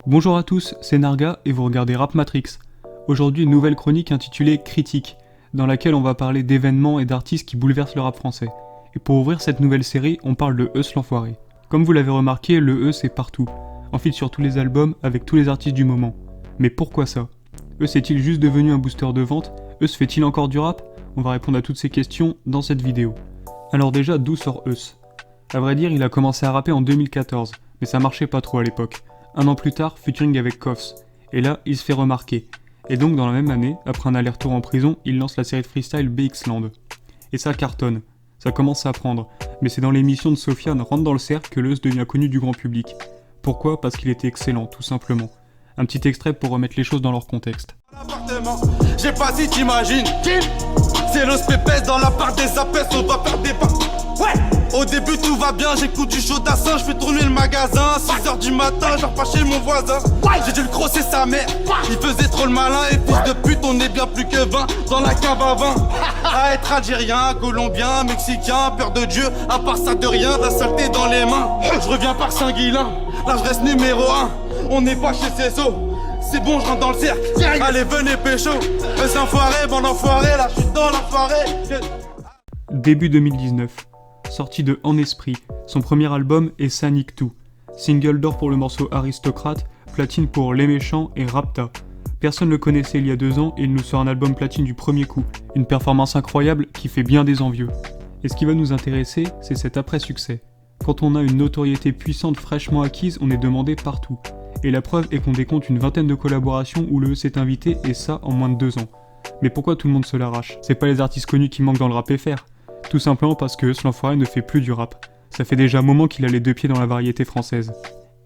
Bonjour à tous, c'est Narga et vous regardez Rap Matrix. Aujourd'hui une nouvelle chronique intitulée Critique, dans laquelle on va parler d'événements et d'artistes qui bouleversent le rap français. Et pour ouvrir cette nouvelle série, on parle de Eus l'Enfoiré. Comme vous l'avez remarqué, le Eus est partout, en feat sur tous les albums avec tous les artistes du moment. Mais pourquoi ça? Eus est-il juste devenu un booster de vente? Eus fait-il encore du rap? On va répondre à toutes ces questions dans cette vidéo. Alors déjà, d'où sort Eus? À vrai dire, il a commencé à rapper en 2014, mais ça marchait pas trop à l'époque. Un an plus tard, featuring avec Koffs, et là, il se fait remarquer. Et donc dans la même année, après un aller-retour en prison, il lance la série de freestyle BX Land. Et ça cartonne, ça commence à prendre, mais c'est dans l'émission de Sofiane Rentre dans le cercle que Eus devient connu du grand public. Pourquoi? Parce qu'il était excellent, tout simplement. Un petit extrait pour remettre les choses dans leur contexte. J'ai pas si t'imagines, c'est l'os pépès dans la part des apes, on va faire des pas. Ouais. Au début tout va bien, j'écoute du chaudassin, je fais tourner le magasin, 6h du matin, je repars chez mon voisin. J'ai dû le crosser sa mère, il faisait trop le malin, et fils de pute, on est bien plus que 20 dans la cave à vin. À être algérien, colombien, mexicain, peur de Dieu, à part ça de rien, de la saleté dans les mains. Je reviens par Saint-Guilain, là je reste numéro 1, on n'est pas chez CESO. C'est bon, je rentre dans le cercle. Allez, venez pécho. Eus l'Enfoiré, bon enfoiré, là je suis dans l'enfoiré. Début 2019. Sortie de En Esprit. Son premier album est Sanic 2. Single d'or pour le morceau Aristocrate, platine pour Les Méchants et Rapta. Personne ne le connaissait il y a 2 ans et il nous sort un album platine du premier coup. Une performance incroyable qui fait bien des envieux. Et ce qui va nous intéresser, c'est cet après-succès. Quand on a une notoriété puissante fraîchement acquise, on est demandé partout. Et la preuve est qu'on décompte une vingtaine de collaborations où le Eus est invité et ça en moins de 2 ans. Mais pourquoi tout le monde se l'arrache? C'est pas les artistes connus qui manquent dans le rap FR. Tout simplement parce que Eus l'Enfoiré ne fait plus du rap. Ça fait déjà un moment qu'il a les 2 pieds dans la variété française.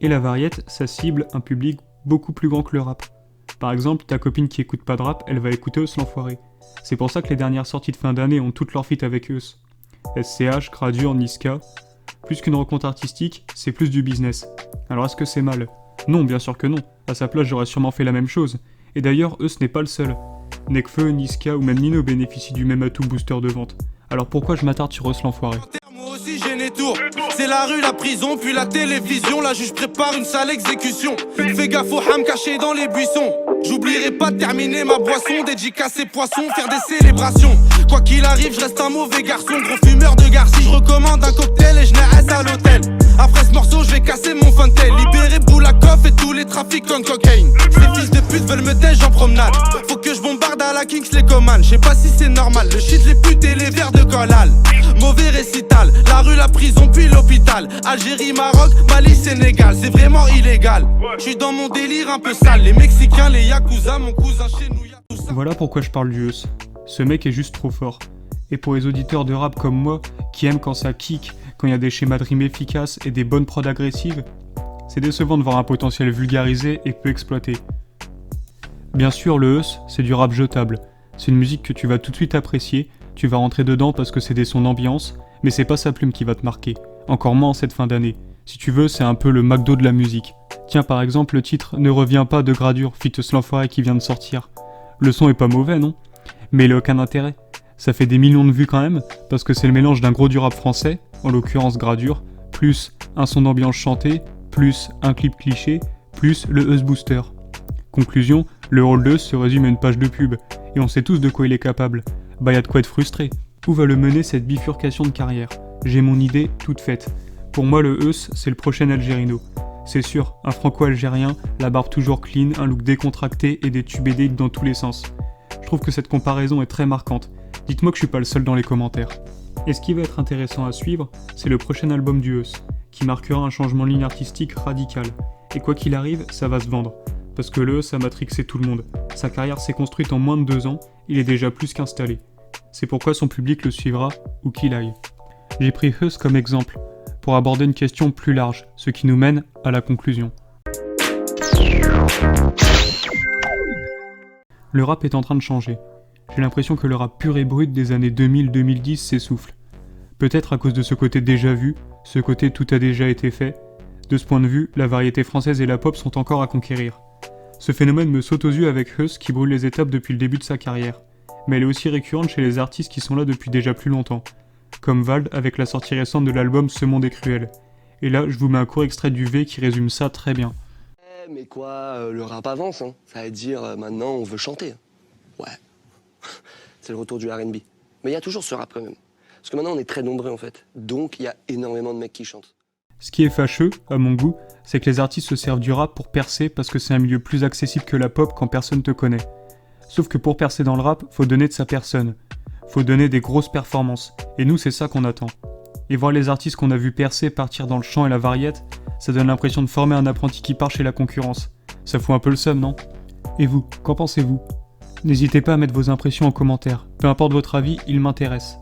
Et la variété, ça cible un public beaucoup plus grand que le rap. Par exemple, ta copine qui écoute pas de rap, elle va écouter Eus l'Enfoiré. C'est pour ça que les dernières sorties de fin d'année ont toutes leurs feats avec Eus. SCH, Gradure, Niska. Plus qu'une rencontre artistique, c'est plus du business. Alors est-ce que c'est mal? Non, bien sûr que non. À sa place, j'aurais sûrement fait la même chose. Et d'ailleurs, Eus n'est pas le seul. Nekfeu, Niska ou même Nino bénéficient du même atout booster de vente. Alors pourquoi je m'attarde sur Eus l'Enfoiré? Moi aussi j'ai les tours. C'est la rue, la prison, puis la télévision. La juge prépare une sale exécution. Fais gaffe aux hams cachés dans les buissons. J'oublierai pas de terminer ma boisson, dédicacer poisson, faire des célébrations. Quoi qu'il arrive, je reste un mauvais garçon, gros fumeur de garci. Je recommande un cocktail et je n'ai à l'hôtel. Après ce morceau, je vais casser mon funtail. Libérer Boulakov et tous les trafics en cocaine. Ces fils de pute veulent me tèche en promenade. Faut que je bombarde à la Kingsley Coman. Je sais pas si c'est normal, le shit, les putes et les verres de collal. Mauvais récital, la rue, la prison, puis l'hôpital. Algérie, Maroc, Mali, Sénégal, c'est vraiment illégal. Je suis dans mon délire un peu sale. Les Mexicains, les Yakuza, mon cousin chez nous, y'a tout ça. Voilà pourquoi je parle du Eus. Ce mec est juste trop fort. Et pour les auditeurs de rap comme moi, qui aiment quand ça kick, quand il y a des schémas de rimes efficaces et des bonnes prods agressives, c'est décevant de voir un potentiel vulgarisé et peu exploité. Bien sûr, le Eus, c'est du rap jetable. C'est une musique que tu vas tout de suite apprécier, tu vas rentrer dedans parce que c'est des sons d'ambiance, mais c'est pas sa plume qui va te marquer, encore moins en cette fin d'année. Si tu veux, c'est un peu le McDo de la musique. Tiens, par exemple, le titre Ne revient pas de Gradure, feat Eus l'Enfoiré qui vient de sortir. Le son est pas mauvais, non? Mais il a aucun intérêt. Ça fait des millions de vues quand même, parce que c'est le mélange d'un gros du rap français, en l'occurrence Gradure, plus un son d'ambiance chanté, plus un clip cliché, plus le Eus Booster. Conclusion, le rôle d'Eus se résume à une page de pub, et on sait tous de quoi il est capable. Bah y'a de quoi être frustré. Où va le mener cette bifurcation de carrière? J'ai mon idée toute faite. Pour moi le Eus, c'est le prochain Algerino. C'est sûr, un franco-algérien, la barbe toujours clean, un look décontracté et des tubes et des hits dans tous les sens. Je trouve que cette comparaison est très marquante. Dites-moi que je suis pas le seul dans les commentaires. Et ce qui va être intéressant à suivre, c'est le prochain album du Eus, qui marquera un changement de ligne artistique radical. Et quoi qu'il arrive, ça va se vendre. Parce que le Eus a matrixé tout le monde. Sa carrière s'est construite en moins de 2 ans, il est déjà plus qu'installé. C'est pourquoi son public le suivra, où qu'il aille. J'ai pris Eus comme exemple, pour aborder une question plus large, ce qui nous mène à la conclusion. Le rap est en train de changer. J'ai l'impression que le rap pur et brut des années 2000-2010 s'essouffle. Peut-être à cause de ce côté déjà vu, ce côté tout a déjà été fait. De ce point de vue, la variété française et la pop sont encore à conquérir. Ce phénomène me saute aux yeux avec Eus qui brûle les étapes depuis le début de sa carrière. Mais elle est aussi récurrente chez les artistes qui sont là depuis déjà plus longtemps. Comme Vald avec la sortie récente de l'album Ce monde est cruel. Et là, je vous mets un court extrait du V qui résume ça très bien. mais quoi, le rap avance, hein. Ça veut dire, maintenant, on veut chanter. Ouais. C'est le retour du R&B. Mais il y a toujours ce rap quand même. Parce que maintenant, on est très nombreux, en fait. Donc, il y a énormément de mecs qui chantent. Ce qui est fâcheux, à mon goût, c'est que les artistes se servent du rap pour percer parce que c'est un milieu plus accessible que la pop quand personne te connaît. Sauf que pour percer dans le rap, faut donner de sa personne. Faut donner des grosses performances. Et nous, c'est ça qu'on attend. Et voir les artistes qu'on a vu percer partir dans le chant et la variette, ça donne l'impression de former un apprenti qui part chez la concurrence. Ça fout un peu le seum, non ? Et vous, qu'en pensez-vous ? N'hésitez pas à mettre vos impressions en commentaire. Peu importe votre avis, il m'intéresse.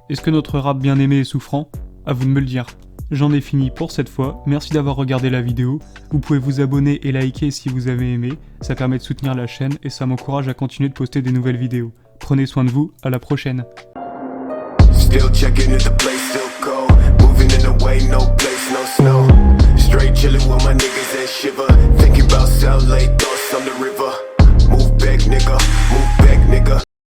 Est-ce que notre rap bien aimé est souffrant ? À vous de me le dire. J'en ai fini pour cette fois, merci d'avoir regardé la vidéo. Vous pouvez vous abonner et liker si vous avez aimé, ça permet de soutenir la chaîne et ça m'encourage à continuer de poster des nouvelles vidéos. Prenez soin de vous, à la prochaine. Still checking if the place still cold. Moving in the way, no place, no snow. Straight chilling with my niggas that shiver. Thinking about South Lake,